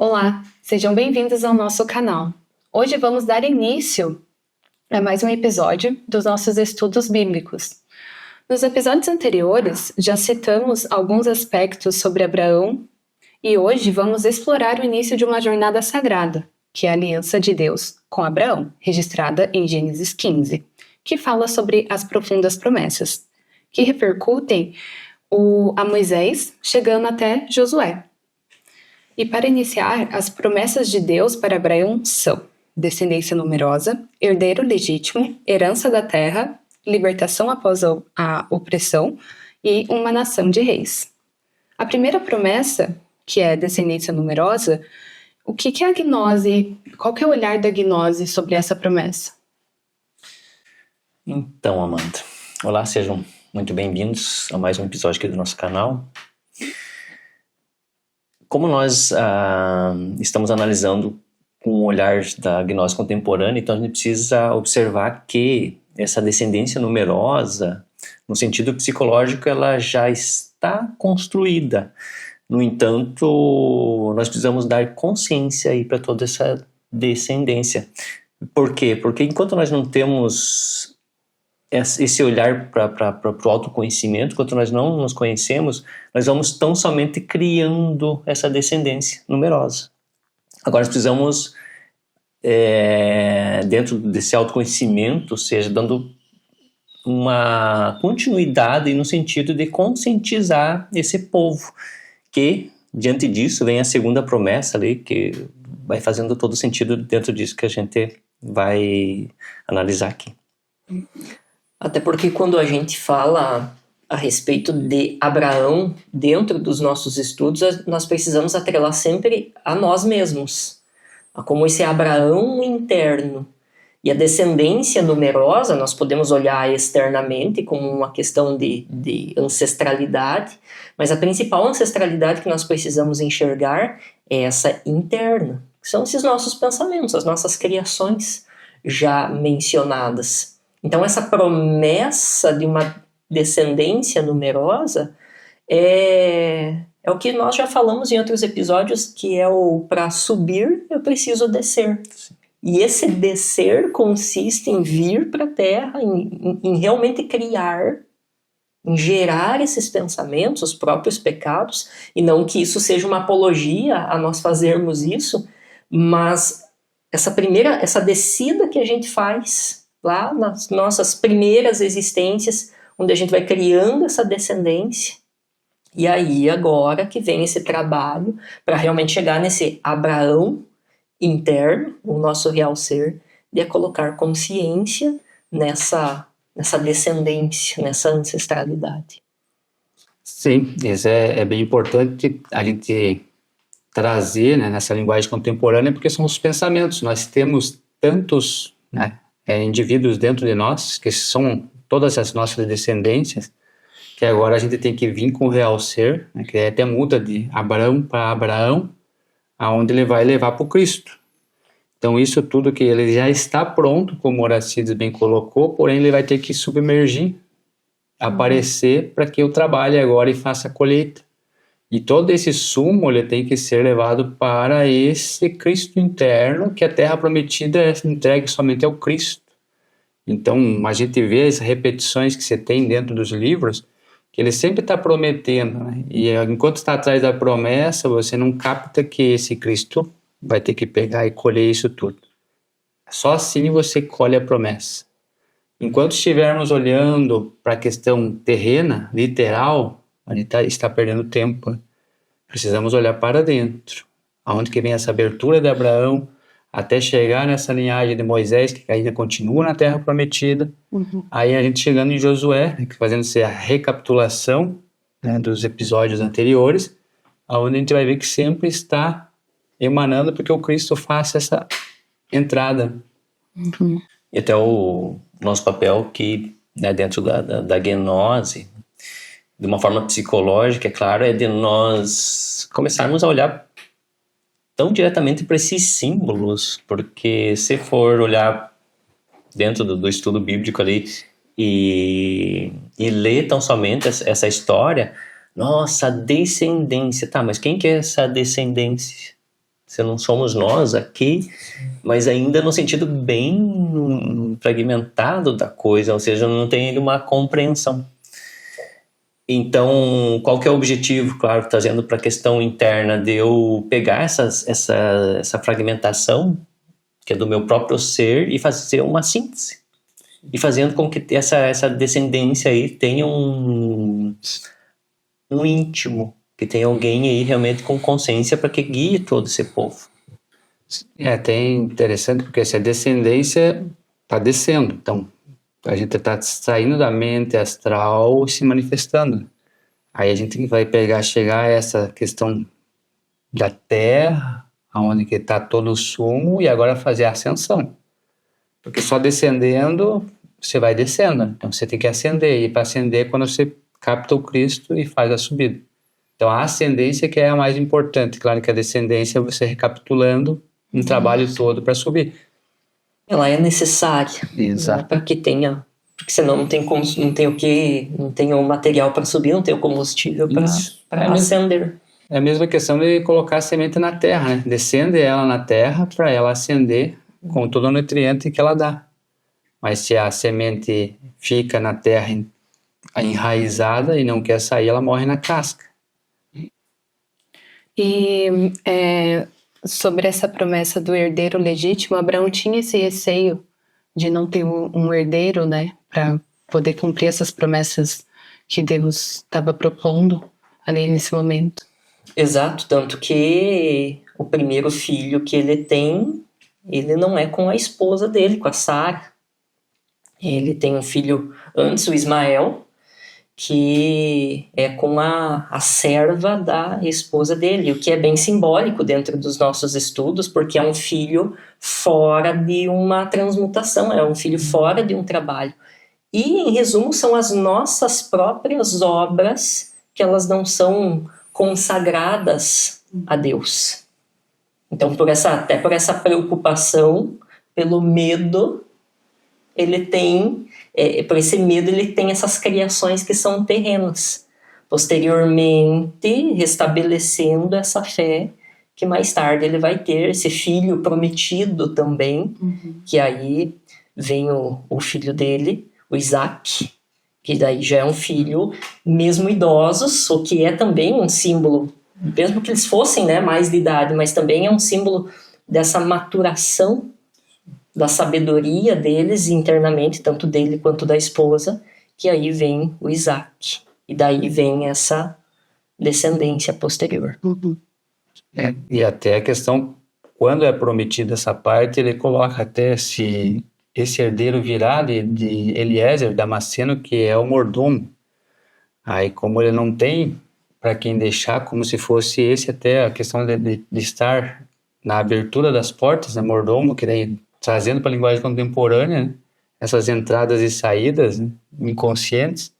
Olá, sejam bem-vindos ao nosso canal. Hoje vamos dar início a mais um episódio dos nossos estudos bíblicos. Nos episódios anteriores, já citamos alguns aspectos sobre Abraão e hoje vamos explorar o início de uma jornada sagrada, que é a aliança de Deus com Abraão, registrada em Gênesis 15, que fala sobre as profundas promessas, que repercutem a Moisés chegando até Josué. E para iniciar, as promessas de Deus para Abraão são descendência numerosa, herdeiro legítimo, herança da terra, libertação após a opressão e uma nação de reis. A primeira promessa, que é descendência numerosa, o que é a gnose? Qual que é o olhar da gnose sobre essa promessa? Então, Amanda, olá, sejam muito bem-vindos a mais um episódio aqui do nosso canal. Como nós estamos analisando com o olhar da gnose contemporânea, então a gente precisa observar que essa descendência numerosa, no sentido psicológico, ela já está construída. No entanto, nós precisamos dar consciência aí para toda essa descendência. Por quê? Porque enquanto nós não temos esse olhar para o autoconhecimento, enquanto nós não nos conhecemos, nós vamos tão somente criando essa descendência numerosa. Agora nós precisamos, dentro desse autoconhecimento, ou seja, dando uma continuidade no sentido de conscientizar esse povo, que diante disso vem a segunda promessa ali, que vai fazendo todo sentido dentro disso que a gente vai analisar aqui. Até porque quando a gente fala a respeito de Abraão dentro dos nossos estudos, nós precisamos atrelar sempre a nós mesmos, a como esse Abraão interno. E a descendência numerosa, nós podemos olhar externamente como uma questão de ancestralidade, mas a principal ancestralidade que nós precisamos enxergar é essa interna, que são esses nossos pensamentos, as nossas criações já mencionadas. Então essa promessa de uma descendência numerosa é o que nós já falamos em outros episódios, que é o para subir eu preciso descer. Sim. E esse descer consiste em vir para a terra, em realmente criar, em gerar esses pensamentos, os próprios pecados, e não que isso seja uma apologia a nós fazermos isso, mas essa descida que a gente faz lá nas nossas primeiras existências, onde a gente vai criando essa descendência, e aí agora que vem esse trabalho para realmente chegar nesse Abraão interno, o nosso real ser, de colocar consciência nessa descendência, nessa ancestralidade. Sim, isso é bem importante a gente trazer, né, nessa linguagem contemporânea, porque são os pensamentos. Nós temos tantos, né, indivíduos dentro de nós, que são todas as nossas descendências, que agora a gente tem que vir com o real ser, né, que até muda de Abraão para Abraão, aonde ele vai levar para o Cristo. Então isso tudo que ele já está pronto, como Horacides bem colocou, porém ele vai ter que submergir, aparecer para que eu trabalhe agora e faça a colheita. E todo esse sumo ele tem que ser levado para esse Cristo interno, que a terra prometida é entregue somente ao Cristo. Então a gente vê as repetições que você tem dentro dos livros, que ele sempre está prometendo, né? E enquanto está atrás da promessa, você não capta que esse Cristo vai ter que pegar e colher isso tudo. Só assim você colhe a promessa. Enquanto estivermos olhando para a questão terrena, literal, a gente está perdendo tempo. Precisamos olhar para dentro, aonde que vem essa abertura de Abraão, até chegar nessa linhagem de Moisés, que ainda continua na terra prometida. Aí a gente chegando em Josué, fazendo a recapitulação, né, dos episódios anteriores, aonde a gente vai ver que sempre está emanando porque o Cristo faça essa entrada. E até o nosso papel que, né, dentro da gnose, de uma forma psicológica, é claro, é de nós começarmos a olhar tão diretamente para esses símbolos, porque se for olhar dentro do estudo bíblico ali e ler tão somente essa história, nossa, descendência, tá, mas quem que é essa descendência? Se não somos nós aqui, mas ainda no sentido bem fragmentado da coisa, ou seja, não tem ainda uma compreensão. Então, qual que é o objetivo? Claro, trazendo para a questão interna de eu pegar essa fragmentação, que é do meu próprio ser, e fazer uma síntese. E fazendo com que essa descendência aí tenha um íntimo, que tenha alguém aí realmente com consciência para que guie todo esse povo. É até interessante porque essa descendência está descendo. Então, a gente está saindo da mente astral e se manifestando. Aí a gente vai chegar a essa questão da Terra, onde que está todo o sumo, e agora fazer a ascensão. Porque só descendendo, você vai descendo. Então você tem que ascender. E para ascender é quando você capta o Cristo e faz a subida. Então a ascendência que é a mais importante. Claro que a descendência é você recapitulando um trabalho todo para subir. Ela é necessária. Exato. Para que tenha... Porque senão não tem o material para subir, não tem o combustível para ascender. É a mesma questão de colocar a semente na terra, né? Descende ela na terra para ela ascender com todo o nutriente que ela dá. Mas se a semente fica na terra enraizada e não quer sair, ela morre na casca. E sobre essa promessa do herdeiro legítimo, Abraão tinha esse receio de não ter um herdeiro, né, para poder cumprir essas promessas que Deus estava propondo ali nesse momento. Exato, tanto que o primeiro filho que ele tem, ele não é com a esposa dele, com a Sara. Ele tem um filho antes, o Ismael, que é com a serva da esposa dele, o que é bem simbólico dentro dos nossos estudos, porque é um filho fora de uma transmutação, é um filho fora de um trabalho. E, em resumo, são as nossas próprias obras que elas não são consagradas a Deus. Então, até por essa preocupação, pelo medo, ele tem... por esse medo ele tem essas criações que são terrenas, posteriormente restabelecendo essa fé que mais tarde ele vai ter, esse filho prometido também, que aí vem o filho dele, o Isaac, que daí já é um filho mesmo idosos, o que é também um símbolo, mesmo que eles fossem, né, mais de idade, mas também é um símbolo dessa maturação da sabedoria deles internamente, tanto dele quanto da esposa, que aí vem o Isaac. E daí vem essa descendência posterior. E até a questão, quando é prometida essa parte, ele coloca até se esse herdeiro virar de Eliezer, Damasceno, que é o mordomo. Aí, como ele não tem para quem deixar, como se fosse esse até a questão de estar na abertura das portas, né, mordomo, que daí trazendo para a linguagem contemporânea, né, essas entradas e saídas, né, inconscientes,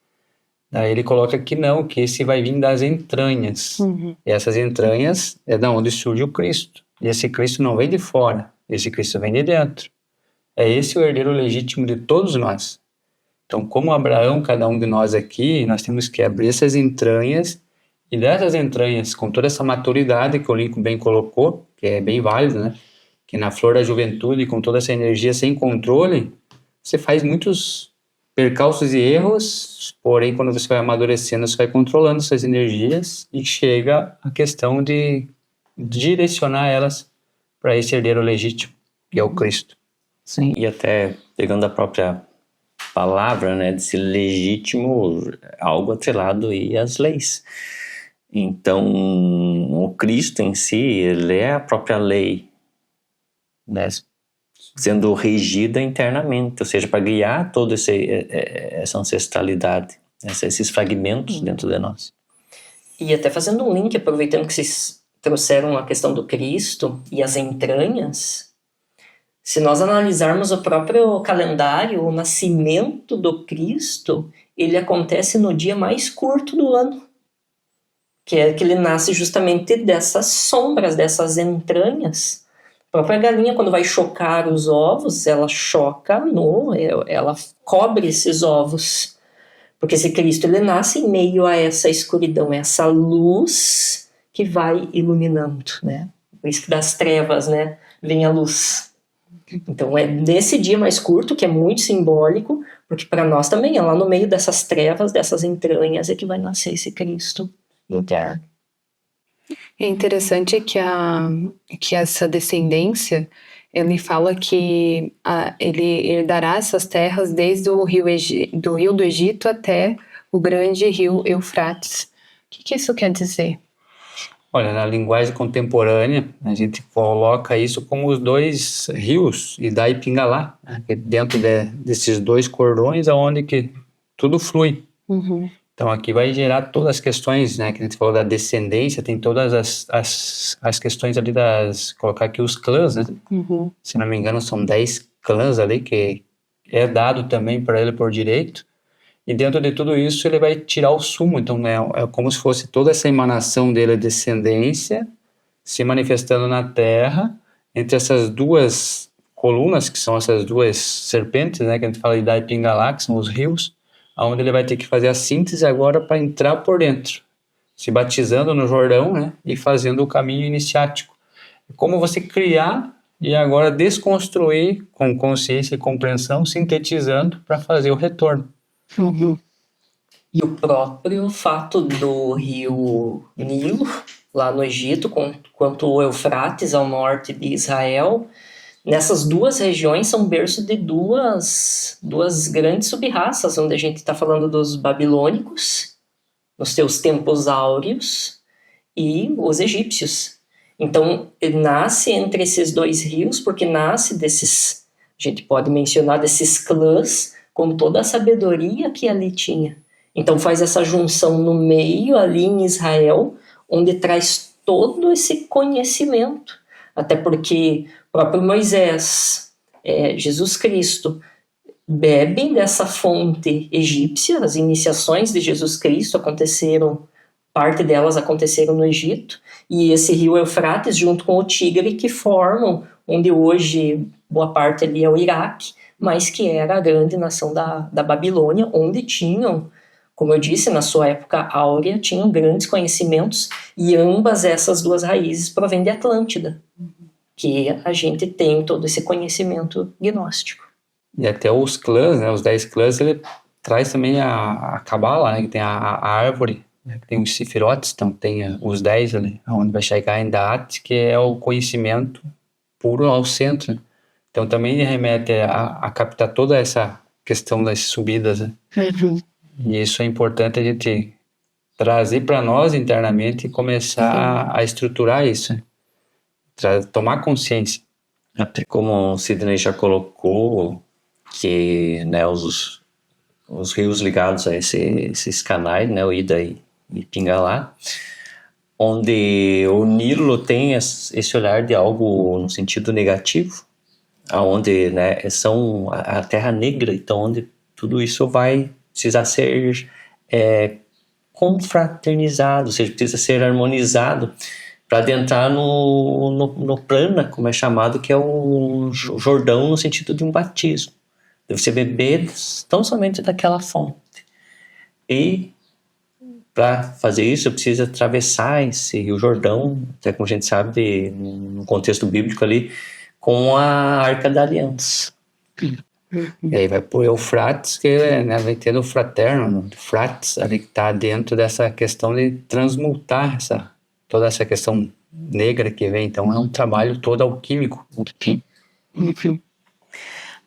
daí ele coloca que não, que esse vai vir das entranhas. E essas entranhas é da onde surge o Cristo. E esse Cristo não vem de fora, esse Cristo vem de dentro. É esse o herdeiro legítimo de todos nós. Então, como Abraão, cada um de nós aqui, nós temos que abrir essas entranhas, e dessas entranhas, com toda essa maturidade que o Lincoln bem colocou, que é bem válido, né? Que na flor da juventude, com toda essa energia sem controle, você faz muitos percalços e erros, porém, quando você vai amadurecendo, você vai controlando essas energias e chega a questão de direcionar elas para esse herdeiro legítimo, que é o Cristo. Sim, e até pegando a própria palavra, né, desse legítimo, algo atrelado aí às leis. Então, o Cristo em si, ele é a própria lei, né, sendo regida internamente, ou seja, para guiar toda essa ancestralidade, esses fragmentos dentro de nós. E até fazendo um link, aproveitando que vocês trouxeram a questão do Cristo e as entranhas, se nós analisarmos o próprio calendário, o nascimento do Cristo, ele acontece no dia mais curto do ano, que é que ele nasce justamente dessas sombras, dessas entranhas. A própria galinha, quando vai chocar os ovos, ela ela cobre esses ovos. Porque esse Cristo, ele nasce em meio a essa escuridão, essa luz que vai iluminando, né? Por isso que das trevas, né, vem a luz. Então é nesse dia mais curto, que é muito simbólico, porque para nós também é lá no meio dessas trevas, dessas entranhas, é que vai nascer esse Cristo interno. É interessante que essa descendência, ele fala que ele herdará essas terras desde o do rio do Egito até o grande rio Eufrates. O que isso quer dizer? Olha, na linguagem contemporânea, a gente coloca isso como os dois rios, Idá e Pingalá, né? Dentro desses dois cordões, aonde que tudo flui. Uhum. Então aqui vai gerar todas as questões, né, que a gente falou da descendência, tem todas as questões ali colocar aqui os clãs, né? Uhum. Se não me engano são 10 clãs ali que é dado também para ele por direito. E dentro de tudo isso ele vai tirar o sumo, então né, é como se fosse toda essa emanação dele, a descendência, se manifestando na terra, entre essas duas colunas, que são essas duas serpentes, né, que a gente fala de Idá e Pingalá, que são os rios, onde ele vai ter que fazer a síntese agora para entrar por dentro, se batizando no Jordão, né, e fazendo o caminho iniciático. Como você criar e agora desconstruir com consciência e compreensão, sintetizando para fazer o retorno. Uhum. E o próprio fato do rio Nilo, lá no Egito, quanto o Eufrates ao norte de Israel, nessas duas regiões são berço de duas grandes sub-raças, onde a gente está falando dos babilônicos, nos seus tempos áureos, e os egípcios. Então, ele nasce entre esses dois rios, porque nasce desses, a gente pode mencionar desses clãs, como toda a sabedoria que ali tinha. Então faz essa junção no meio, ali em Israel, onde traz todo esse conhecimento. Até porque o próprio Moisés, Jesus Cristo, bebem dessa fonte egípcia. As iniciações de Jesus Cristo parte delas aconteceram no Egito, e esse rio Eufrates junto com o Tigre que formam, onde hoje boa parte ali é o Iraque, mas que era a grande nação da Babilônia, onde tinham, como eu disse, na sua época áurea, tinham grandes conhecimentos, e ambas essas duas raízes provêm de Atlântida, que a gente tem todo esse conhecimento gnóstico. E até os clãs, né, os 10 clãs, ele traz também a Cabala, né, que tem a árvore, né, que tem os Sefirotes, então tem os 10 ali, onde vai chegar em Daat, que é o conhecimento puro ao centro, né? Então também remete a captar toda essa questão das subidas, né? Uhum. E isso é importante a gente trazer para nós internamente e começar a estruturar isso, né? Tomar consciência. Até como o Sidney já colocou, que né, os rios ligados a esses canais, né, o Ida e Pingalá, onde o Nilo tem esse olhar de algo no sentido negativo, onde né, são a terra negra, então onde tudo isso vai precisar ser confraternizado, ou seja, precisa ser harmonizado para adentrar no prana, como é chamado, que é o Jordão no sentido de um batismo. Deve ser beber tão somente daquela fonte. E para fazer isso, precisa atravessar esse Rio Jordão, até como a gente sabe, no contexto bíblico ali, com a Arca da Aliança. E aí vai por Eufrates, que né, vai ter o fraterno, Frates, ali que está dentro dessa questão de transmutar toda essa questão negra que vem. Então é um trabalho todo alquímico.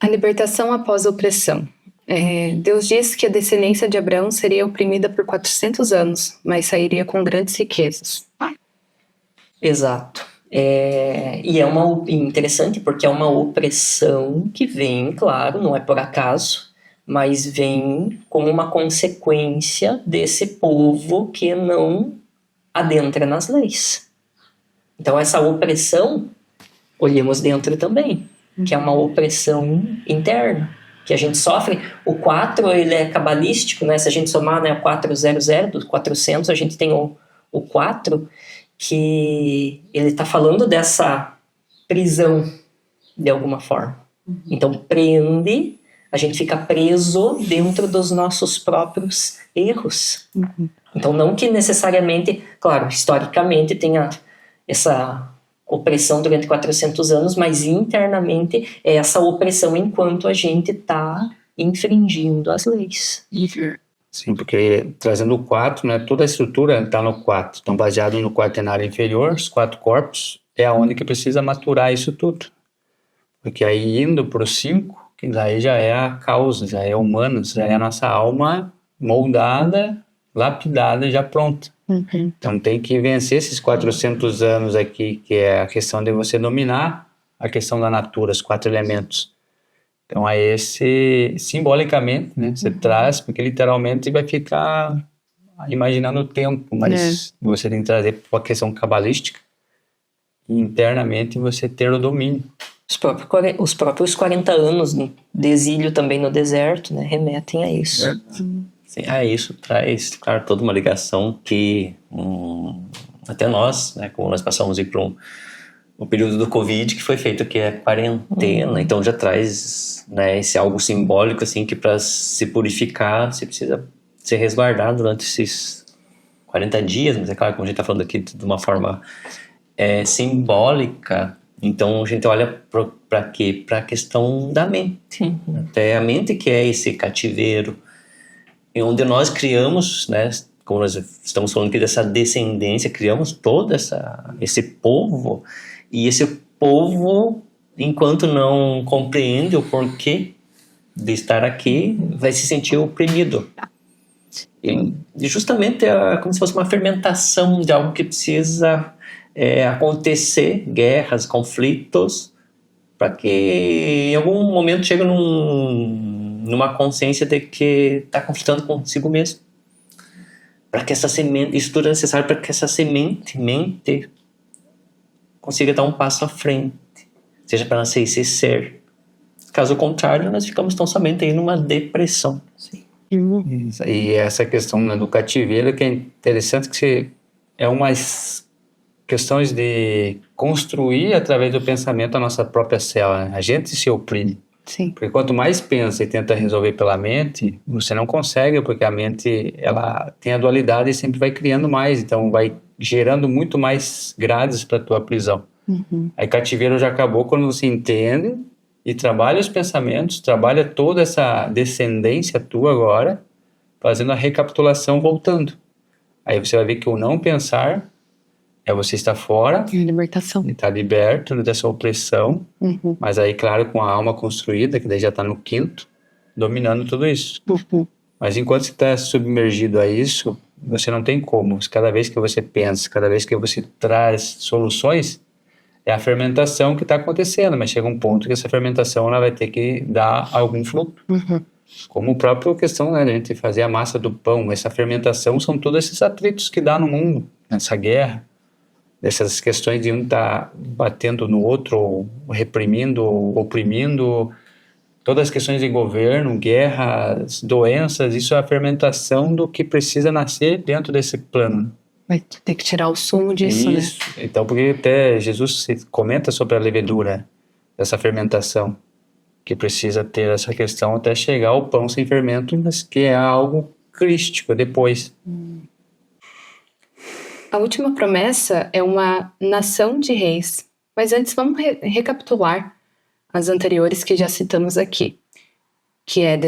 A libertação após a opressão. Deus diz que a descendência de Abraão seria oprimida por 400 anos, mas sairia com grandes riquezas. Exato. E é interessante porque é uma opressão que vem, claro, não é por acaso, mas vem como uma consequência desse povo que não adentra nas leis. Então essa opressão, olhemos dentro também, que é uma opressão interna, que a gente sofre. O 4, ele é cabalístico, né? Se a gente somar, né, o 400, do 400, a gente tem o 4, que ele está falando dessa prisão, de alguma forma. Então, prende, a gente fica preso dentro dos nossos próprios erros. Então, não que necessariamente, claro, historicamente tenha essa opressão durante 400 anos, mas internamente é essa opressão enquanto a gente está infringindo as leis. Sim, porque trazendo o 4, né, toda a estrutura está no 4. Então, baseado no quaternário inferior, os 4 corpos, é aonde que precisa maturar isso tudo. Porque aí, indo para o 5, que daí já é a causa, já é humanos, já é a nossa alma moldada, lapidada, já pronta. Então, tem que vencer esses 400 anos aqui, que é a questão de você dominar a questão da natura, os 4 elementos. Então, aí esse, simbolicamente, né, você traz, porque literalmente vai ficar imaginando o tempo, mas você tem que trazer para a questão cabalística e internamente você ter o domínio. Os próprios 40 anos de exílio também no deserto, né, remetem a isso. Sim, isso traz, claro, toda uma ligação que até nós, né, como nós passamos aí por o período do Covid, que foi feito aqui a quarentena, então já traz, né, esse algo simbólico, assim, que para se purificar, você precisa ser resguardado durante esses 40 dias, mas é claro, como a gente está falando aqui de uma forma simbólica, então a gente olha para quê? Para a questão da mente. Até a mente que é esse cativeiro, e onde nós criamos, né, como nós estamos falando aqui dessa descendência, criamos todo esse povo, e esse povo, enquanto não compreende o porquê de estar aqui, vai se sentir oprimido. E justamente é como se fosse uma fermentação de algo que precisa acontecer, guerras, conflitos, para que em algum momento chegue numa consciência de que está conflitando consigo mesmo. Para que essa semente, isso tudo é necessário para que essa mente consiga dar um passo à frente, seja para nascer esse ser. Caso contrário, nós ficamos tão somente aí numa depressão. Sim. E essa questão, né, do cativeiro, que é interessante, que é umas questões de construir através do pensamento a nossa própria célula, né? A gente se oprime. Sim. Porque quanto mais pensa e tenta resolver pela mente, você não consegue, porque a mente, ela tem a dualidade e sempre vai criando mais, então vai gerando muito mais grades para a tua prisão. Aí cativeiro já acabou quando você entende e trabalha os pensamentos, trabalha toda essa descendência tua agora, fazendo a recapitulação, voltando. Aí você vai ver que o não pensar é você estar fora, Libertação. e estar liberto dessa opressão, mas aí, claro, com a alma construída, que daí já está no 5º, dominando tudo isso. Mas enquanto você está submergido a isso, você não tem como. Cada vez que você pensa, cada vez que você traz soluções, é a fermentação que está acontecendo, mas chega um ponto que essa fermentação ela vai ter que dar algum fruto. Como a própria questão, né, de a gente fazer a massa do pão, essa fermentação são todos esses atritos que dá no mundo, nessa guerra, dessas questões de um estar batendo no outro, ou reprimindo, ou oprimindo, todas as questões de governo, guerras, doenças, isso é a fermentação do que precisa nascer dentro desse plano. Vai ter que tirar o sumo disso, Isso. Então, porque até Jesus comenta sobre a levedura, dessa fermentação, que precisa ter essa questão até chegar ao pão sem fermento, mas que é algo crístico depois. A última promessa é uma nação de reis. Mas antes vamos recapitular as anteriores que já citamos aqui. Que é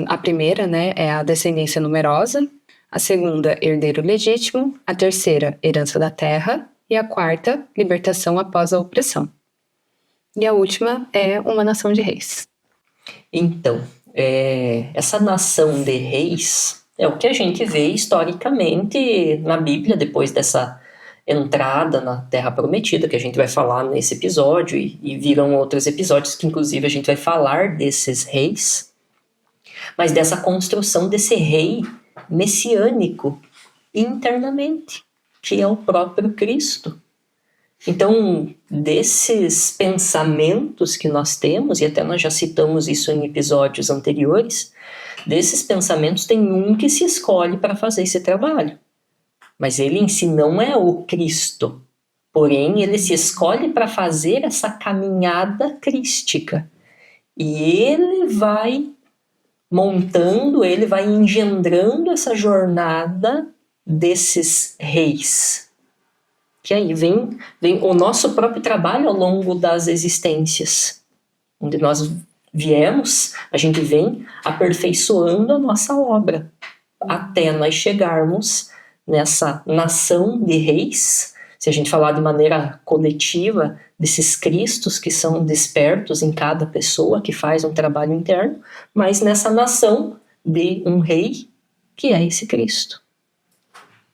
a primeira, né, é a descendência numerosa. A segunda, herdeiro legítimo. A terceira, herança da terra. E a quarta, libertação após a opressão. E a última é uma nação de reis. Então, essa nação de reis é o que a gente vê historicamente na Bíblia, depois dessa entrada na Terra Prometida, que a gente vai falar nesse episódio, e virão outros episódios que inclusive a gente vai falar desses reis, mas dessa construção desse rei messiânico internamente, que é o próprio Cristo. Então, desses pensamentos que nós temos, e até nós já citamos isso em episódios anteriores, desses pensamentos tem um que se escolhe para fazer esse trabalho. Mas ele em si não é o Cristo. Porém, ele se escolhe para fazer essa caminhada crística. E ele vai montando, ele vai engendrando essa jornada desses reis, Que aí vem o nosso próprio trabalho ao longo das existências. Onde nós viemos, a gente vem aperfeiçoando a nossa obra, até nós chegarmos nessa nação de reis. Se a gente falar de maneira coletiva, desses cristos que são despertos em cada pessoa, que faz um trabalho interno, mas nessa nação de um rei, que é esse Cristo.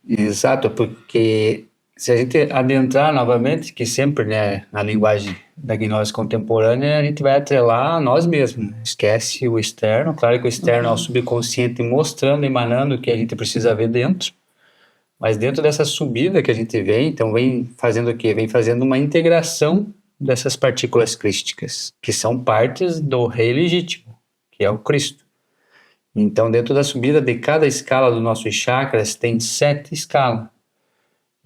Exato, porque se a gente adentrar novamente, que sempre, né, na linguagem da gnose contemporânea, a gente vai atrelar a nós mesmos, né? Esquece o externo. Claro que o externo é o subconsciente mostrando, emanando o que a gente precisa ver dentro, mas dentro dessa subida que a gente vem, então vem fazendo o quê? Vem fazendo uma integração dessas partículas crísticas, que são partes do rei legítimo, que é o Cristo. Então, dentro da subida de cada escala dos nossos chakras, tem 7 escalas.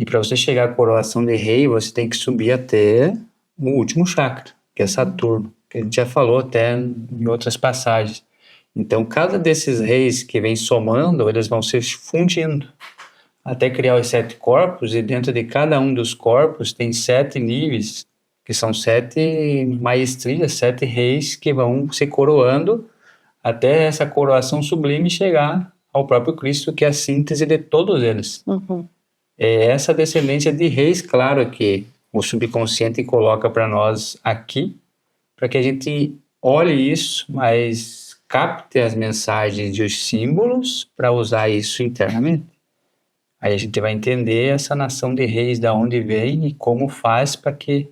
E para você chegar à coroação de rei, você tem que subir até o último chakra, que é Saturno, que a gente já falou até em outras passagens. Então, cada desses reis que vem somando, eles vão se fundindo até criar os 7 corpos, e dentro de cada um dos corpos tem 7 níveis, que são 7 maestrias, 7 reis que vão se coroando até essa coroação sublime chegar ao próprio Cristo, que é a síntese de todos eles. É essa descendência de reis, claro, que o subconsciente coloca para nós aqui, para que a gente olhe isso, mas capte as mensagens e os símbolos para usar isso internamente. Aí a gente vai entender essa nação de reis, da onde vem e como faz para que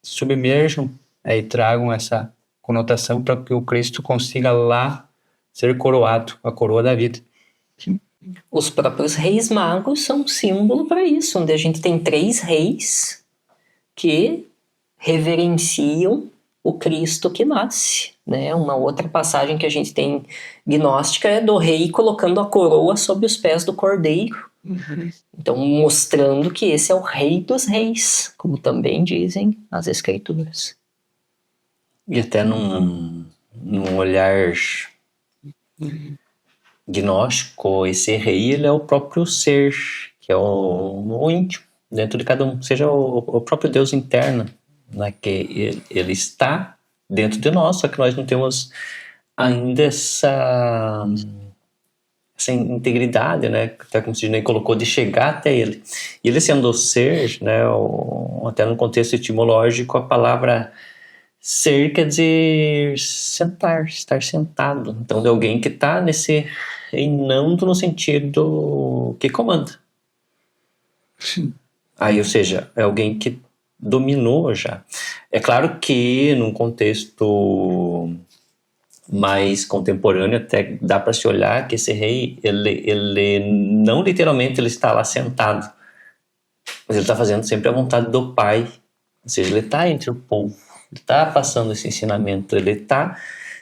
submerjam, e tragam essa conotação para que o Cristo consiga lá ser coroado, a coroa da vida. Os próprios reis magos são um símbolo para isso, onde a gente tem 3 reis que reverenciam o Cristo que nasce, né? Uma outra passagem que a gente tem gnóstica é do rei colocando a coroa sob os pés do cordeiro. Então, mostrando que esse é o rei dos reis, como também dizem as escrituras. E até num olhar gnóstico, esse rei, ele é o próprio ser, que é o íntimo, dentro de cada um, seja o próprio Deus interno, né, que ele está dentro de nós, só que nós não temos ainda essa integridade, né, até como o Sidney colocou, de chegar até ele. E ele sendo o ser, né, até no contexto etimológico, a palavra ser quer dizer sentar, estar sentado. Então, de alguém que está nesse reinando no sentido que comanda. Aí, ou seja, é alguém que dominou já. É claro que num contexto mais contemporâneo até dá para se olhar que esse rei, ele não literalmente ele está lá sentado, mas ele está fazendo sempre a vontade do Pai. Ou seja, ele está entre o povo, ele está passando esse ensinamento, ele está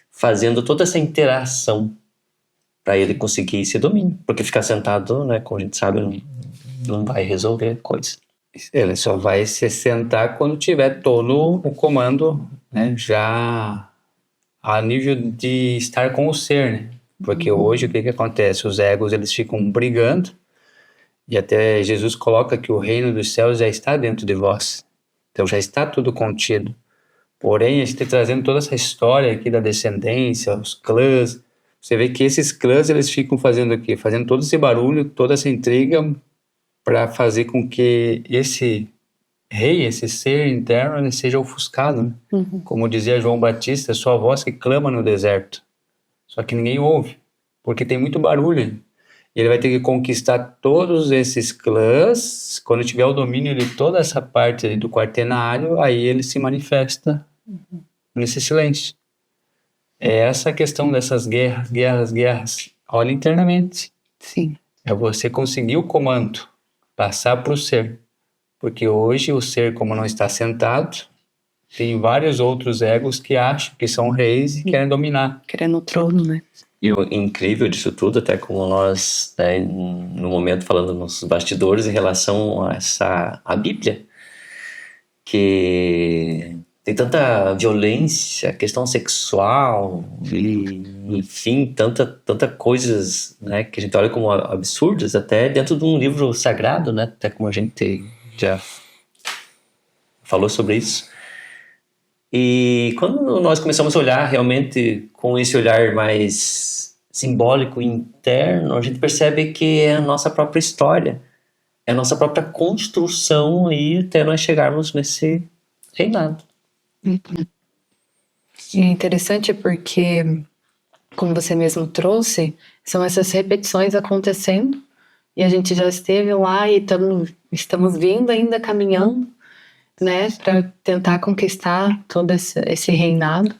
fazendo toda essa interação para ele conseguir esse domínio, porque ficar sentado, né, como a gente sabe, não vai resolver a coisa. Ele só vai se sentar quando tiver todo o comando, né, já a nível de estar com o ser, né? Porque hoje o que acontece? Os egos, eles ficam brigando, e até Jesus coloca que o reino dos céus já está dentro de vós. Então já está tudo contido. Porém, a gente trazendo toda essa história aqui da descendência, os clãs, você vê que esses clãs, eles ficam fazendo o quê? Fazendo todo esse barulho, toda essa intriga para fazer com que esse rei, esse ser interno, ele seja ofuscado, né? Como dizia João Batista, sua voz que clama no deserto. Só que ninguém ouve, porque tem muito barulho. E ele vai ter que conquistar todos esses clãs. Quando tiver o domínio de toda essa parte ali do quaternário, aí ele se manifesta nesse silêncio. É essa questão dessas guerras. Olha internamente. Sim. É você conseguir o comando, passar para o ser. Porque hoje o ser, como não está sentado, tem vários outros egos que acham que são reis e querem dominar. Querendo o trono, né? E o incrível disso tudo, até como nós, né, no momento falando nos bastidores em relação a Bíblia, que tem tanta violência, questão sexual, e, enfim, tanta coisas, né, que a gente olha como absurdas, até dentro de um livro sagrado, né, até como a gente já falou sobre isso. E quando nós começamos a olhar realmente com esse olhar mais simbólico interno, a gente percebe que é a nossa própria história, é a nossa própria construção aí até nós chegarmos nesse reinado. E é interessante porque, como você mesmo trouxe, são essas repetições acontecendo e a gente já esteve lá e estamos vindo ainda caminhando, né, para tentar conquistar todo esse reinado.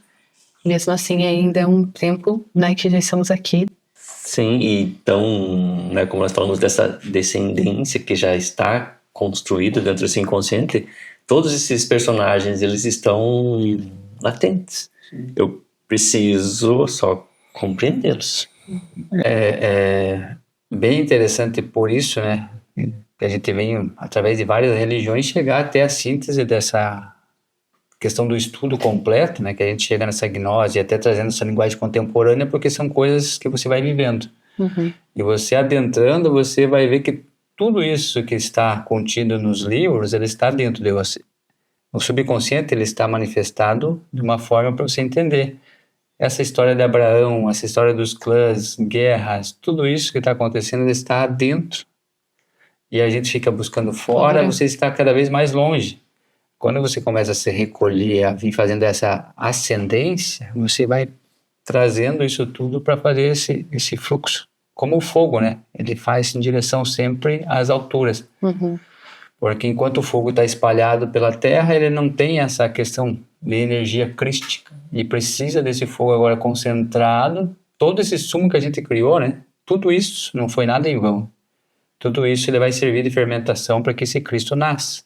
Mesmo assim, ainda é um tempo, né, que já estamos aqui. Sim, e então, né, como nós falamos dessa descendência que já está construída dentro desse inconsciente, todos esses personagens, eles estão latentes. Eu preciso só compreendê-los. É bem interessante por isso, né? Que a gente vem, através de várias religiões, chegar até a síntese dessa questão do estudo completo, né? Que a gente chega nessa gnose, até trazendo essa linguagem contemporânea, porque são coisas que você vai vivendo. E você adentrando, você vai ver que tudo isso que está contido nos livros, ele está dentro de você. O subconsciente, ele está manifestado de uma forma para você entender. Essa história de Abraão, essa história dos clãs, guerras, tudo isso que está acontecendo, ele está dentro. E a gente fica buscando fora, você está cada vez mais longe. Quando você começa a se recolher, a vir fazendo essa ascendência, você vai trazendo isso tudo para fazer esse fluxo. Como o fogo, né? Ele faz em direção sempre às alturas. Porque enquanto o fogo está espalhado pela terra, ele não tem essa questão de energia crística. E precisa desse fogo agora concentrado. Todo esse sumo que a gente criou, né? Tudo isso não foi nada em vão. Tudo isso ele vai servir de fermentação para que esse Cristo nasça.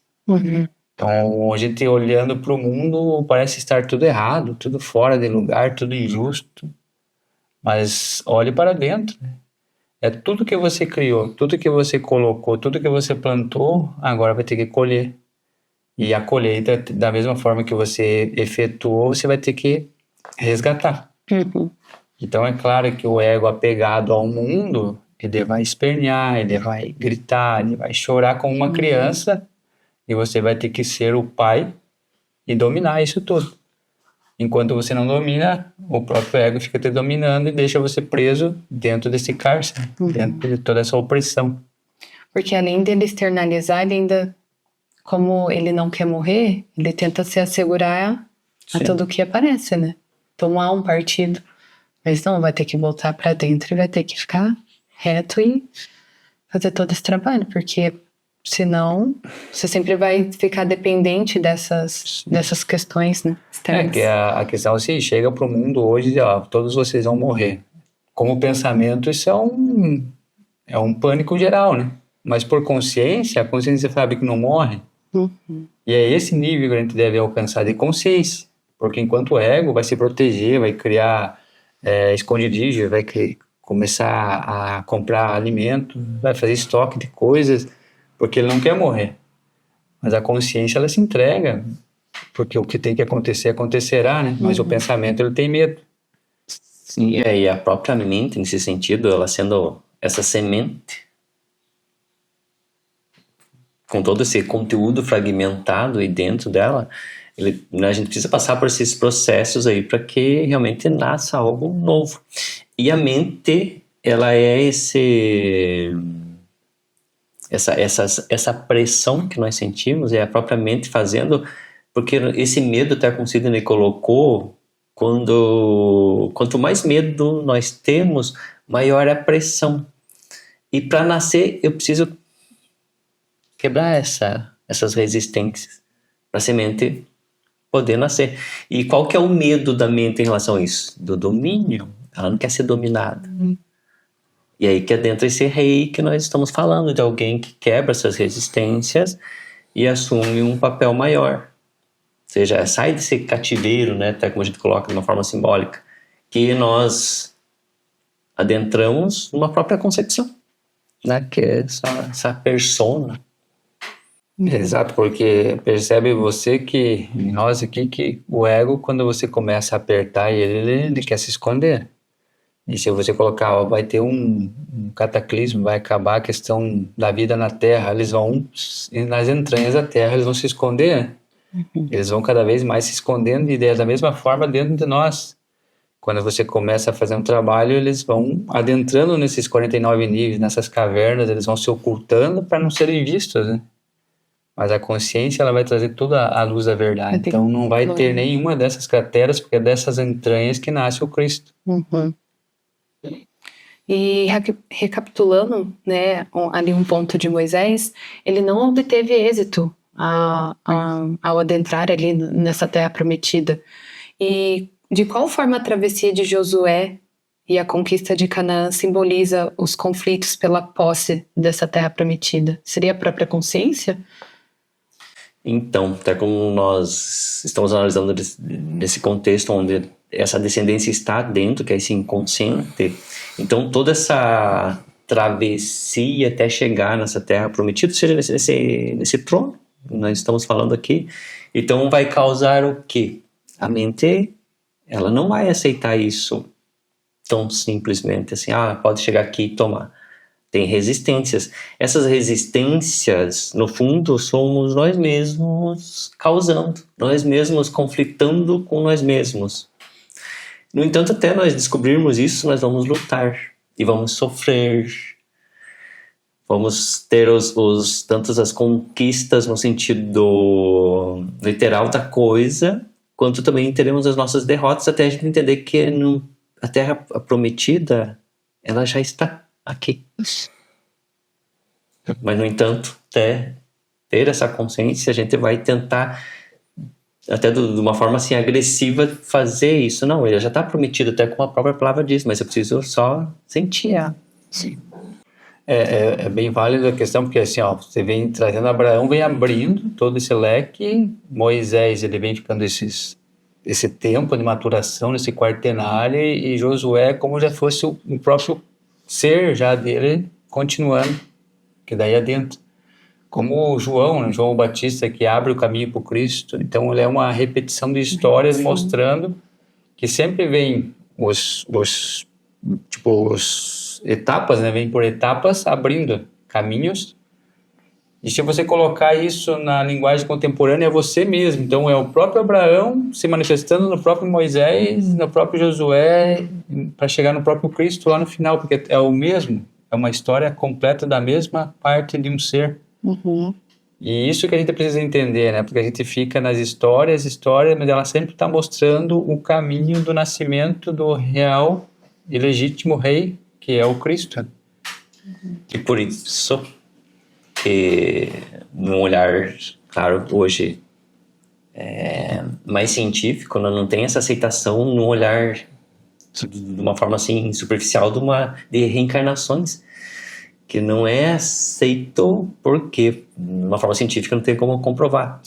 Então, a gente olhando para o mundo, parece estar tudo errado, tudo fora de lugar, tudo injusto. Mas olhe para dentro, né? É tudo que você criou, tudo que você colocou, tudo que você plantou, agora vai ter que colher. E a colheita, da mesma forma que você efetuou, você vai ter que resgatar. Então é claro que o ego apegado ao mundo, ele vai espernear, ele vai gritar, ele vai chorar como uma criança, e você vai ter que ser o pai e dominar isso tudo. Enquanto você não domina, o próprio ego fica te dominando e deixa você preso dentro desse cárcere, dentro de toda essa opressão. Porque além dele externalizar, ele ainda, como ele não quer morrer, ele tenta se assegurar a tudo que aparece, né? Tomar um partido. Mas não, vai ter que voltar pra dentro e vai ter que ficar reto e fazer todo esse trabalho, porque senão você sempre vai ficar dependente dessas questões, né, externas. Que a questão assim, chega pro mundo hoje, ó, todos vocês vão morrer. Como pensamento, isso é um pânico geral, né? Mas por consciência, a consciência sabe que não morre. E é esse nível que a gente deve alcançar de consciência. Porque enquanto o ego vai se proteger, vai criar esconderijo, vai começar a comprar alimento, vai fazer estoque de coisas, porque ele não quer morrer. Mas a consciência, ela se entrega, porque o que tem que acontecer, acontecerá, né? Mas o pensamento, ele tem medo. Sim, e a própria mente, nesse sentido, ela sendo essa semente, com todo esse conteúdo fragmentado aí dentro dela, a gente precisa passar por esses processos aí para que realmente nasça algo novo. E a mente, ela é essa pressão que nós sentimos, é a própria mente fazendo, porque esse medo até como Sidney colocou, quanto mais medo nós temos, maior é a pressão. E para nascer, eu preciso quebrar essas resistências para a semente poder nascer. E qual que é o medo da mente em relação a isso? Do domínio. Ela não quer ser dominada. E aí que adentra esse rei que nós estamos falando, de alguém que quebra essas resistências e assume um papel maior. Ou seja, sai desse cativeiro, né, até como a gente coloca de uma forma simbólica, que nós adentramos numa própria concepção, né, que é essa persona. Exato, porque percebe você que, nós aqui, que o ego, quando você começa a apertar ele quer se esconder. E se você colocar, ó, vai ter um cataclismo, vai acabar a questão da vida na Terra, eles vão, nas entranhas da Terra, eles vão se esconder. Eles vão cada vez mais se escondendo e da mesma forma dentro de nós. Quando você começa a fazer um trabalho, eles vão adentrando nesses 49 níveis, nessas cavernas, eles vão se ocultando para não serem vistos, né? Mas a consciência, ela vai trazer toda a luz da verdade. Então não vai ter nenhuma dessas crateras, porque é dessas entranhas que nasce o Cristo. E recapitulando, né, ali um ponto de Moisés, ele não obteve êxito ao adentrar ali nessa terra prometida. E de qual forma a travessia de Josué e a conquista de Canaã simboliza os conflitos pela posse dessa terra prometida? Seria a própria consciência? Então, até como nós estamos analisando nesse contexto onde essa descendência está dentro, que é esse inconsciente, então toda essa travessia até chegar nessa terra prometida, seja nesse trono que nós estamos falando aqui, então vai causar o quê? A mente, ela não vai aceitar isso tão simplesmente assim, pode chegar aqui e tomar. Tem resistências. Essas resistências, no fundo, somos nós mesmos causando, nós mesmos conflitando com nós mesmos. No entanto, até nós descobrirmos isso, nós vamos lutar e vamos sofrer. Vamos ter tantas as conquistas no sentido literal da coisa, quanto também teremos as nossas derrotas até a gente entender que a terra prometida, ela já está aqui. Mas, no entanto, até ter essa consciência, a gente vai tentar, até de uma forma assim agressiva, fazer isso. Não, ele já está prometido, até como a própria palavra diz, mas eu preciso só sentir. Sim. É bem válida a questão, porque assim, você vem trazendo Abraão, vem abrindo todo esse leque, Moisés, ele vem ficando esse tempo de maturação, nesse quartenário, e Josué como já fosse o próprio ser já dele, continuando, que daí adentro. Como o João, né? João Batista, que abre o caminho para o Cristo. Então, ele é uma repetição de histórias mostrando que sempre vem os etapas, né? Vem por etapas abrindo caminhos. E se você colocar isso na linguagem contemporânea, é você mesmo. Então, é o próprio Abraão se manifestando no próprio Moisés, no próprio Josué, para chegar no próprio Cristo lá no final, porque é o mesmo. É uma história completa da mesma parte de um ser. E isso que a gente precisa entender, né? Porque a gente fica nas histórias, mas ela sempre está mostrando o caminho do nascimento do real e legítimo rei, que é o Cristo. E por isso que, num olhar, claro, hoje mais científico, não tem essa aceitação no olhar de uma forma assim superficial de reencarnações, que não é aceito porque, de uma forma científica, não tem como comprovar.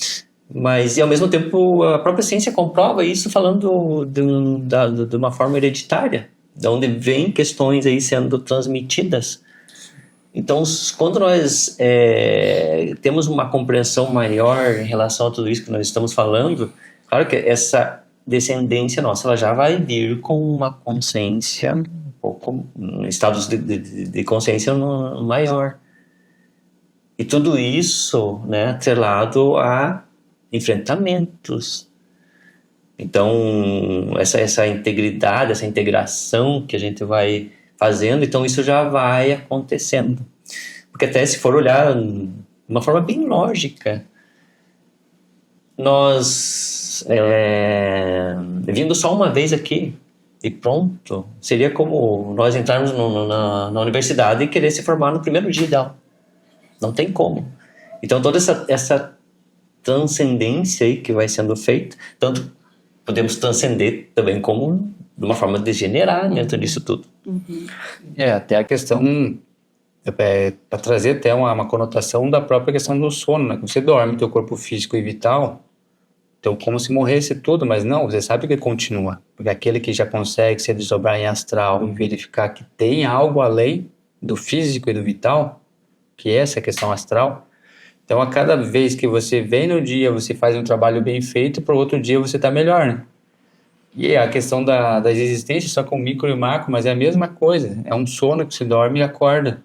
Mas, e ao mesmo tempo, a própria ciência comprova isso falando de uma forma hereditária, de onde vem questões aí sendo transmitidas. Então, quando nós temos uma compreensão maior em relação a tudo isso que nós estamos falando, claro que essa descendência nossa, ela já vai vir com uma consciência pouco, estados de consciência maior. E tudo isso, né, atrelado a enfrentamentos. Então, essa integridade, essa integração que a gente vai fazendo, então isso já vai acontecendo. Porque até se for olhar de uma forma bem lógica, nós vindo só uma vez aqui e pronto, seria como nós entrarmos na universidade e querer se formar no primeiro dia de aula. Não tem como. Então toda essa transcendência aí que vai sendo feita, tanto podemos transcender também como de uma forma degenerar dentro disso tudo. Até a questão, para trazer até uma conotação da própria questão do sono, né? Quando você dorme, teu corpo físico e vital, então como se morresse tudo, mas não, você sabe que continua, porque aquele que já consegue se desdobrar em astral e verificar que tem algo além do físico e do vital, que é essa questão astral, então a cada vez que você vem no dia, você faz um trabalho bem feito, para o outro dia você está melhor, né? E a questão das existências, só com micro e macro, mas é a mesma coisa, é um sono que se dorme e acorda.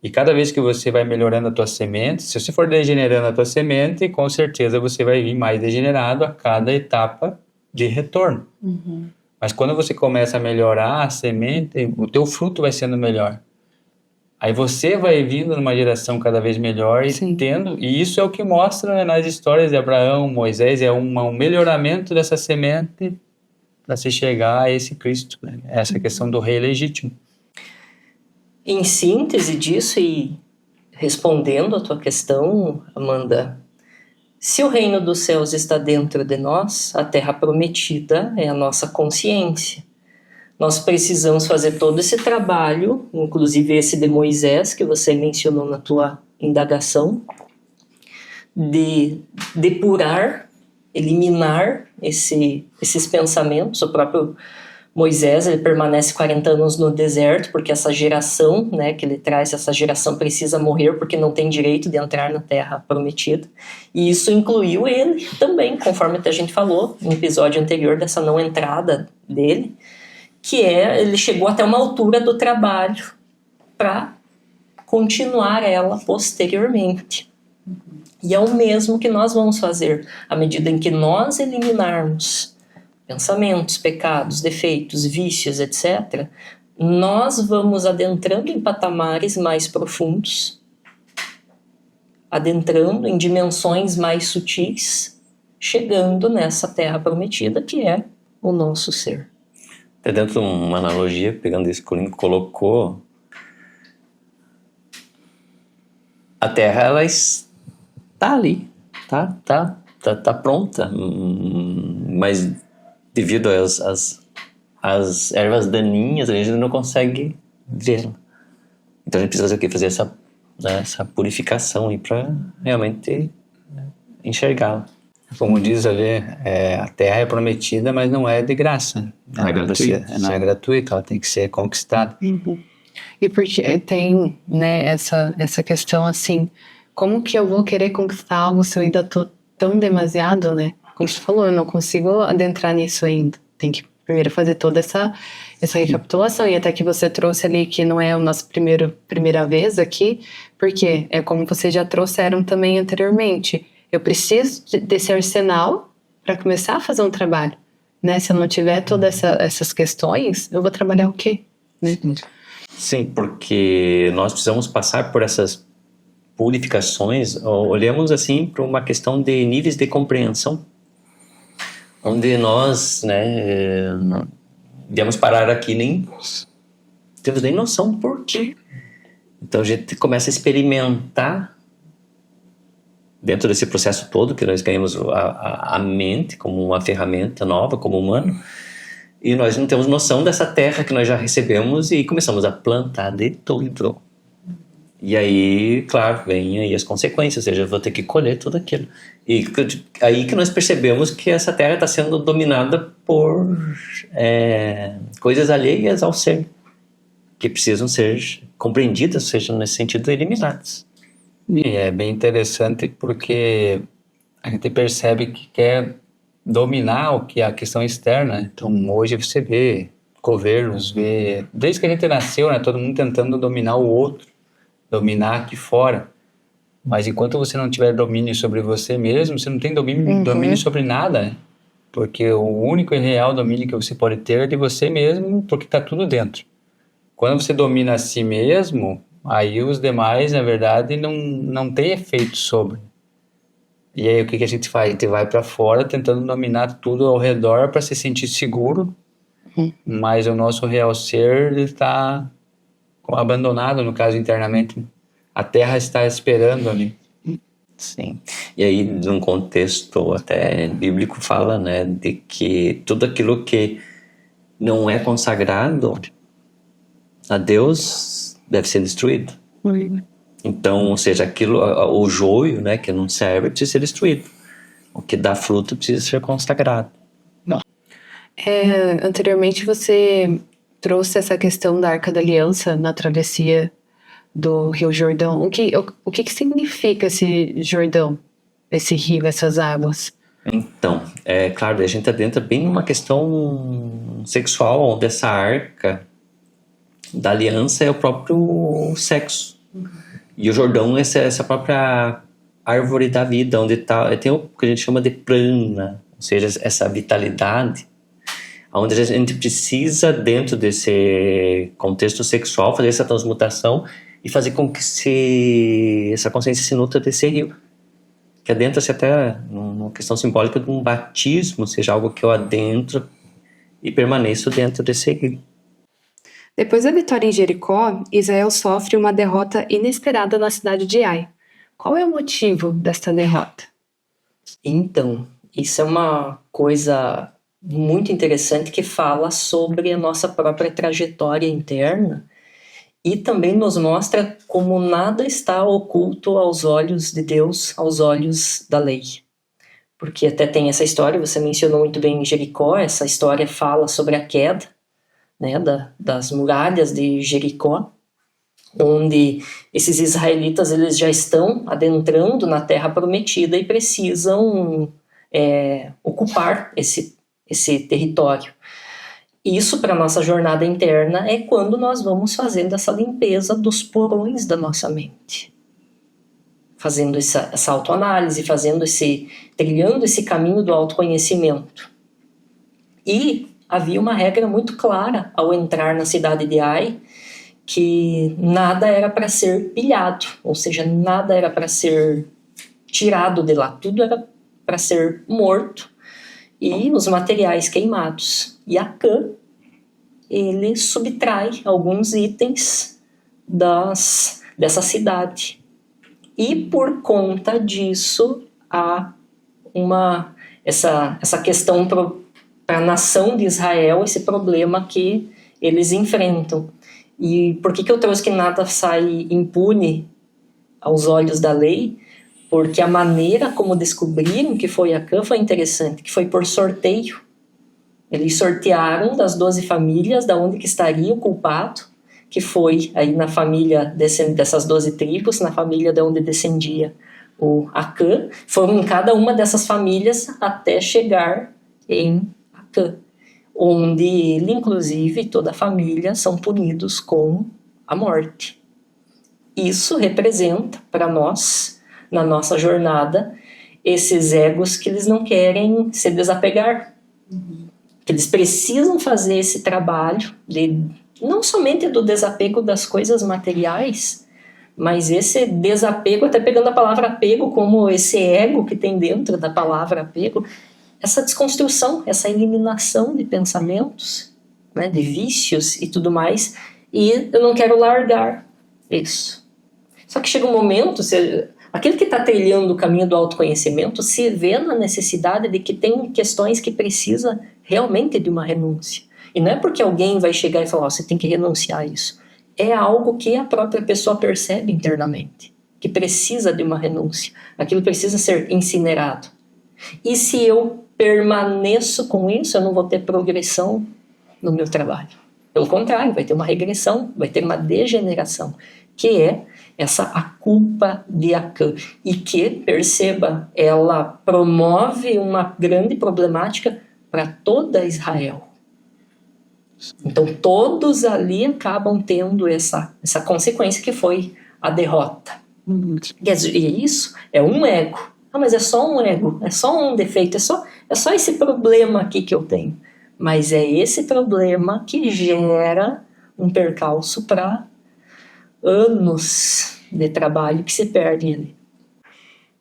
E cada vez que você vai melhorando a tua semente, se você for degenerando a tua semente, com certeza você vai vir mais degenerado a cada etapa de retorno. Mas quando você começa a melhorar a semente, o teu fruto vai sendo melhor. Aí você vai vindo numa geração cada vez melhor e Sim. e isso é o que mostra, né, nas histórias de Abraão, Moisés, é um melhoramento dessa semente para se chegar a esse Cristo, né? Essa questão do rei legítimo. Em síntese disso, e respondendo a tua questão, Amanda, se o reino dos céus está dentro de nós, a terra prometida é a nossa consciência. Nós precisamos fazer todo esse trabalho, inclusive esse de Moisés, que você mencionou na tua indagação, de depurar, eliminar esses pensamentos. O próprio Moisés, ele permanece 40 anos no deserto, porque essa geração, né, que ele traz, essa geração precisa morrer porque não tem direito de entrar na terra prometida. E isso incluiu ele também, conforme a gente falou no episódio anterior dessa não entrada dele, que ele chegou até uma altura do trabalho para continuar ela posteriormente. E é o mesmo que nós vamos fazer à medida em que nós eliminarmos pensamentos, pecados, defeitos, vícios, etc., nós vamos adentrando em patamares mais profundos, adentrando em dimensões mais sutis, chegando nessa terra prometida que é o nosso ser. Até dentro de uma analogia, pegando isso que o Lincoln colocou, a Terra, ela está ali, tá pronta, mas devido às ervas daninhas, a gente não consegue vê-la. Então a gente precisa fazer o quê? Fazer essa purificação aí para realmente enxergá-la. Como diz ali, a terra é prometida, mas não é de graça. Não é gratuita. Não é gratuita, ela tem que ser conquistada. E porque tem, né, essa questão assim, como que eu vou querer conquistar algo se eu ainda tô tão demasiado, né? Como você falou, eu não consigo adentrar nisso ainda. Tem que primeiro fazer toda essa recapitulação. E até que você trouxe ali que não é a nossa primeira vez aqui, porque é como vocês já trouxeram também anteriormente. Eu preciso desse arsenal para começar a fazer um trabalho, né? Se eu não tiver todas essas questões, eu vou trabalhar o quê? Né? Sim, porque nós precisamos passar por essas purificações. Olhamos assim para uma questão de níveis de compreensão, onde nós, né, viemos parar aqui, nem temos nem noção por quê. Então a gente começa a experimentar dentro desse processo todo, que nós ganhamos a mente como uma ferramenta nova, como humano, e nós não temos noção dessa terra que nós já recebemos e começamos a plantar de tudo. E aí, claro, vem aí as consequências, ou seja, eu vou ter que colher tudo aquilo. E aí que nós percebemos que essa terra está sendo dominada por coisas alheias ao ser, que precisam ser compreendidas, ou seja, nesse sentido, eliminadas. E é bem interessante porque a gente percebe que quer dominar o que é a questão externa. Então, hoje você vê governos, desde que a gente nasceu, né, todo mundo tentando dominar o outro, dominar aqui fora. Mas enquanto você não tiver domínio sobre você mesmo, você não tem domínio sobre nada, né? Porque o único e real domínio que você pode ter é de você mesmo, porque está tudo dentro. Quando você domina a si mesmo, aí os demais, na verdade, não tem efeito sobre. E aí o que a gente faz? A gente vai para fora tentando dominar tudo ao redor para se sentir seguro, mas o nosso real ser está abandonado, no caso, internamente. A terra está esperando ali. Sim. E aí, num contexto até bíblico, fala, né, de que tudo aquilo que não é consagrado a Deus deve ser destruído. Então, ou seja, aquilo, o joio, né, que não serve, precisa ser destruído. O que dá fruto precisa ser consagrado. Anteriormente você trouxe essa questão da Arca da Aliança na travessia do Rio Jordão. O que significa esse Jordão, esse rio, essas águas? Então, claro, a gente adentra bem numa questão sexual, onde essa arca da aliança é o próprio sexo. E o Jordão é essa própria árvore da vida, onde tem o que a gente chama de prana, ou seja, essa vitalidade, onde a gente precisa, dentro desse contexto sexual, fazer essa transmutação e fazer com que essa consciência se nutra desse rio. Que adentra-se até numa questão simbólica de um batismo, seja algo que eu adentro e permaneço dentro desse rio. Depois da vitória em Jericó, Israel sofre uma derrota inesperada na cidade de Ai. Qual é o motivo desta derrota? Então, isso é uma coisa muito interessante que fala sobre a nossa própria trajetória interna e também nos mostra como nada está oculto aos olhos de Deus, aos olhos da lei. Porque até tem essa história, você mencionou muito bem em Jericó, essa história fala sobre a queda, né, das muralhas de Jericó, onde esses israelitas eles já estão adentrando na terra prometida e precisam ocupar esse território. Isso, para a nossa jornada interna, é quando nós vamos fazendo essa limpeza dos porões da nossa mente. Fazendo essa autoanálise, trilhando esse caminho do autoconhecimento. E havia uma regra muito clara ao entrar na cidade de Ai, que nada era para ser pilhado, ou seja, nada era para ser tirado de lá, tudo era para ser morto e os materiais queimados. E Acã, ele subtrai alguns itens dessa cidade. E por conta disso, há essa questão para a nação de Israel, esse problema que eles enfrentam. E por que eu trouxe que nada sai impune aos olhos da lei? Porque a maneira como descobriram que foi Acã foi interessante, que foi por sorteio. Eles sortearam das 12 famílias da onde que estaria o culpado, que foi aí na família dessas 12 tribos, na família de onde descendia o Acã. Foram em cada uma dessas famílias até chegar em Acã, onde ele, inclusive, toda a família são punidos com a morte. Isso representa para nós, na nossa jornada, esses egos que eles não querem se desapegar. Que eles precisam fazer esse trabalho, não somente do desapego das coisas materiais, mas esse desapego, até pegando a palavra apego como esse ego que tem dentro da palavra apego, essa desconstrução, essa eliminação de pensamentos, né, de vícios e tudo mais, e eu não quero largar isso. Só que chega um momento, aquele que está trilhando o caminho do autoconhecimento se vê na necessidade de que tem questões que precisa realmente de uma renúncia. E não é porque alguém vai chegar e falar, você tem que renunciar a isso. É algo que a própria pessoa percebe internamente, que precisa de uma renúncia. Aquilo precisa ser incinerado. E se eu permaneço com isso, eu não vou ter progressão no meu trabalho. Pelo contrário, vai ter uma regressão, vai ter uma degeneração, que é a culpa de Acã. E que, perceba, ela promove uma grande problemática para toda Israel. Então, todos ali acabam tendo essa consequência que foi a derrota. E isso é um ego. Ah, mas é só um ego, é só um defeito, é só esse problema aqui que eu tenho. Mas é esse problema que gera um percalço para anos de trabalho que se perdem ali.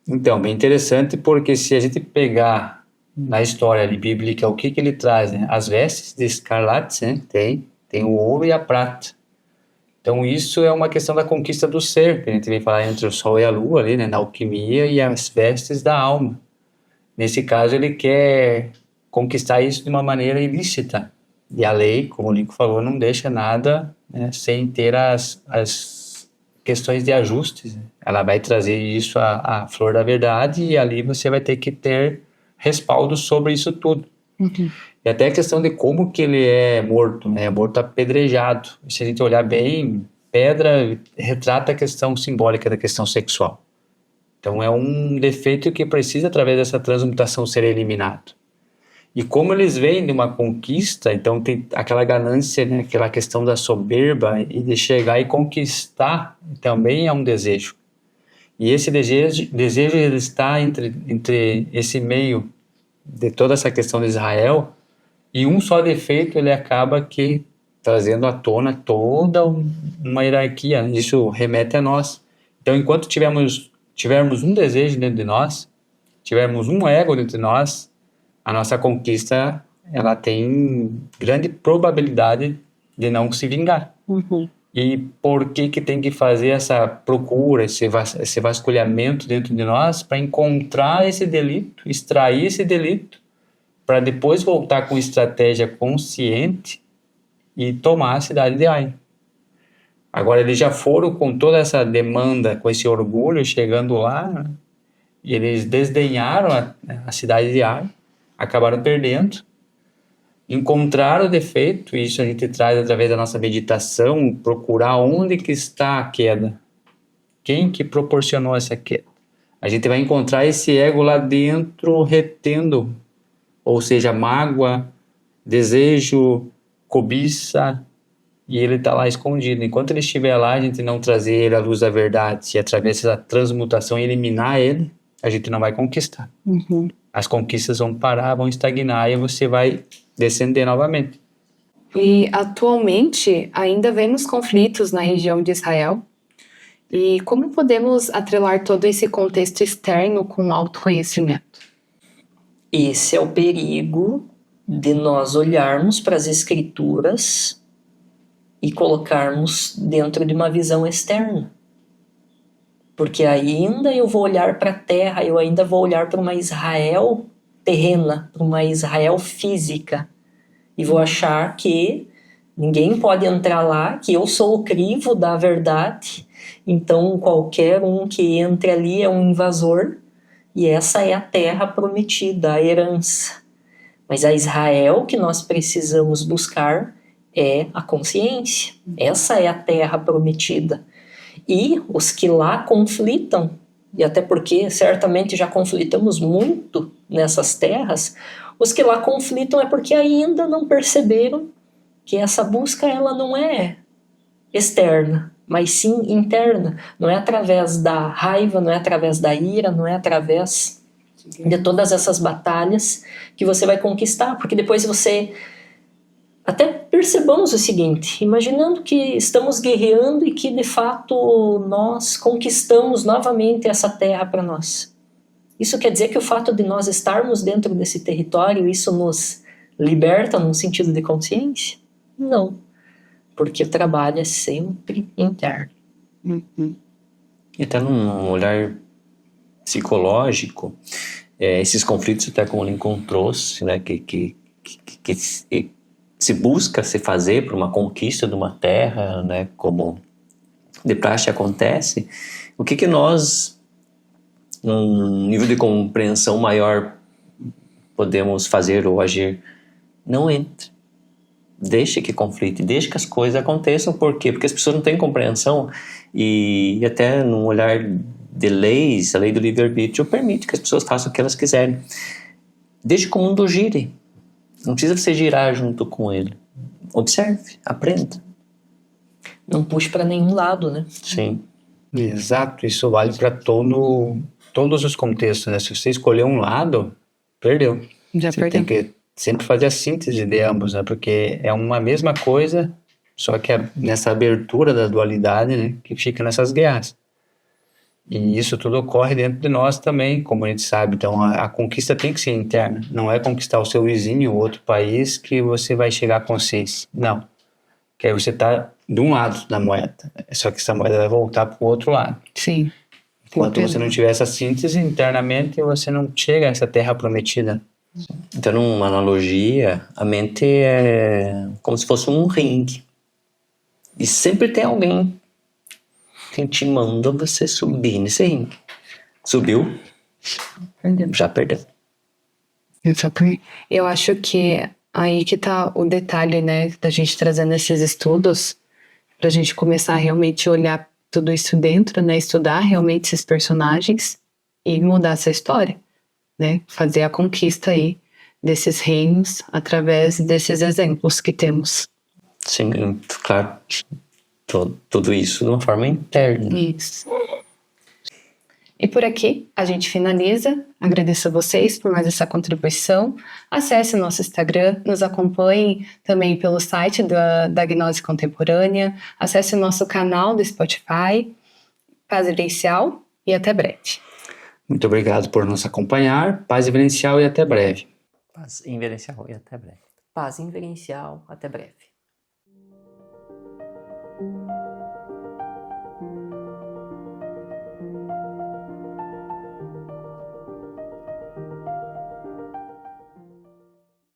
Então, bem interessante, porque se a gente pegar na história ali bíblica o que ele traz, né? As vestes de escarlate, né? Tem o ouro e a prata. Então isso é uma questão da conquista do ser, que a gente vem falar entre o sol e a lua ali, né? Na alquimia, e as vestes da alma. Nesse caso ele quer conquistar isso de uma maneira ilícita. E a lei, como o Lincoln falou, não deixa nada, né, sem ter as questões de ajustes. Ela vai trazer isso à flor da verdade e ali você vai ter que ter respaldo sobre isso tudo. E até a questão de como que ele é morto, né? É morto apedrejado. Se a gente olhar bem, pedra retrata a questão simbólica da questão sexual. Então é um defeito que precisa, através dessa transmutação, ser eliminado. E como eles vêm de uma conquista, então tem aquela ganância, né? Aquela questão da soberba e de chegar e conquistar também é um desejo. E esse desejo ele está entre esse meio de toda essa questão de Israel, e um só defeito ele acaba que trazendo à tona toda uma hierarquia. Isso remete a nós. Então, enquanto tivermos um desejo dentro de nós, tivermos um ego dentro de nós, a nossa conquista ela tem grande probabilidade de não se vingar. E por que tem que fazer essa procura, esse vasculhamento dentro de nós para encontrar esse delito, extrair esse delito, para depois voltar com estratégia consciente e tomar a cidade de Ai. Agora, eles já foram com toda essa demanda, com esse orgulho, chegando lá, e eles desdenharam a cidade de Ai, acabaram perdendo, encontraram o defeito, e isso a gente traz através da nossa meditação, procurar onde que está a queda, quem que proporcionou essa queda. A gente vai encontrar esse ego lá dentro retendo, ou seja, mágoa, desejo, cobiça, e ele está lá escondido. Enquanto ele estiver lá, a gente não trazer ele à luz da verdade, e através dessa transmutação eliminar ele, a gente não vai conquistar. As conquistas vão parar, vão estagnar, e você vai descender novamente. E atualmente ainda vemos conflitos na região de Israel. E como podemos atrelar todo esse contexto externo com o autoconhecimento? Esse é o perigo de nós olharmos para as escrituras e colocarmos dentro de uma visão externa. Porque ainda eu vou olhar para a terra, eu ainda vou olhar para uma Israel terrena, para uma Israel física, e vou achar que ninguém pode entrar lá, que eu sou o crivo da verdade, então qualquer um que entre ali é um invasor, e essa é a terra prometida, a herança. Mas a Israel que nós precisamos buscar é a consciência. Essa é a terra prometida. E os que lá conflitam, e até porque certamente já conflitamos muito nessas terras, os que lá conflitam é porque ainda não perceberam que essa busca ela não é externa, mas sim interna. Não é através da raiva, não é através da ira, não é através de todas essas batalhas que você vai conquistar, porque depois você... Até percebamos o seguinte, imaginando que estamos guerreando e que de fato nós conquistamos novamente essa terra para nós. Isso quer dizer que o fato de nós estarmos dentro desse território, isso nos liberta num sentido de consciência? Não, porque o trabalho é sempre interno. E até num olhar psicológico, esses conflitos, até como o Lincoln trouxe, né, que se busca se fazer para uma conquista de uma terra, né, como de praxe acontece, o que nós, num nível de compreensão maior, podemos fazer ou agir? Não entre. Deixe que conflite, deixe que as coisas aconteçam. Por quê? Porque as pessoas não têm compreensão, e até num olhar de leis, a lei do livre-arbítrio permite que as pessoas façam o que elas quiserem. Deixe que o mundo gire. Não precisa você girar junto com ele. Observe, aprenda. Não puxe para nenhum lado, né? Sim. Exato, isso vale para todos os contextos, né? Se você escolher um lado, perdeu. Você tem que sempre fazer a síntese de ambos, né? Porque é uma mesma coisa, só que nessa abertura da dualidade, né, que fica nessas guerras. E isso tudo ocorre dentro de nós também, como a gente sabe. Então a conquista tem que ser interna. Não é conquistar o seu vizinho ou outro país que você vai chegar à consciência. Não. Que aí você está de um lado da moeda. Só que essa moeda vai voltar para o outro lado. Sim. Enquanto você não tiver essa síntese internamente, você não chega a essa terra prometida. Então, numa analogia, a mente é como se fosse um ringue. E sempre tem alguém que te manda você subir nesse ringue. Subiu, já perdeu. Eu acho que aí que tá o detalhe, né, da gente trazendo esses estudos, pra gente começar a realmente olhar tudo isso dentro, né, estudar realmente esses personagens e mudar essa história, né, fazer a conquista aí desses reinos através desses exemplos que temos. Sim, claro. Tudo isso de uma forma interna. Isso. E por aqui a gente finaliza. Agradeço a vocês por mais essa contribuição. Acesse o nosso Instagram, nos acompanhe também pelo site da Gnose Contemporânea, acesse o nosso canal do Spotify. Paz Vivencial e até breve. Muito obrigado por nos acompanhar. Paz Vivencial e até breve. Paz inverencial e até breve. Paz inverencial, até breve.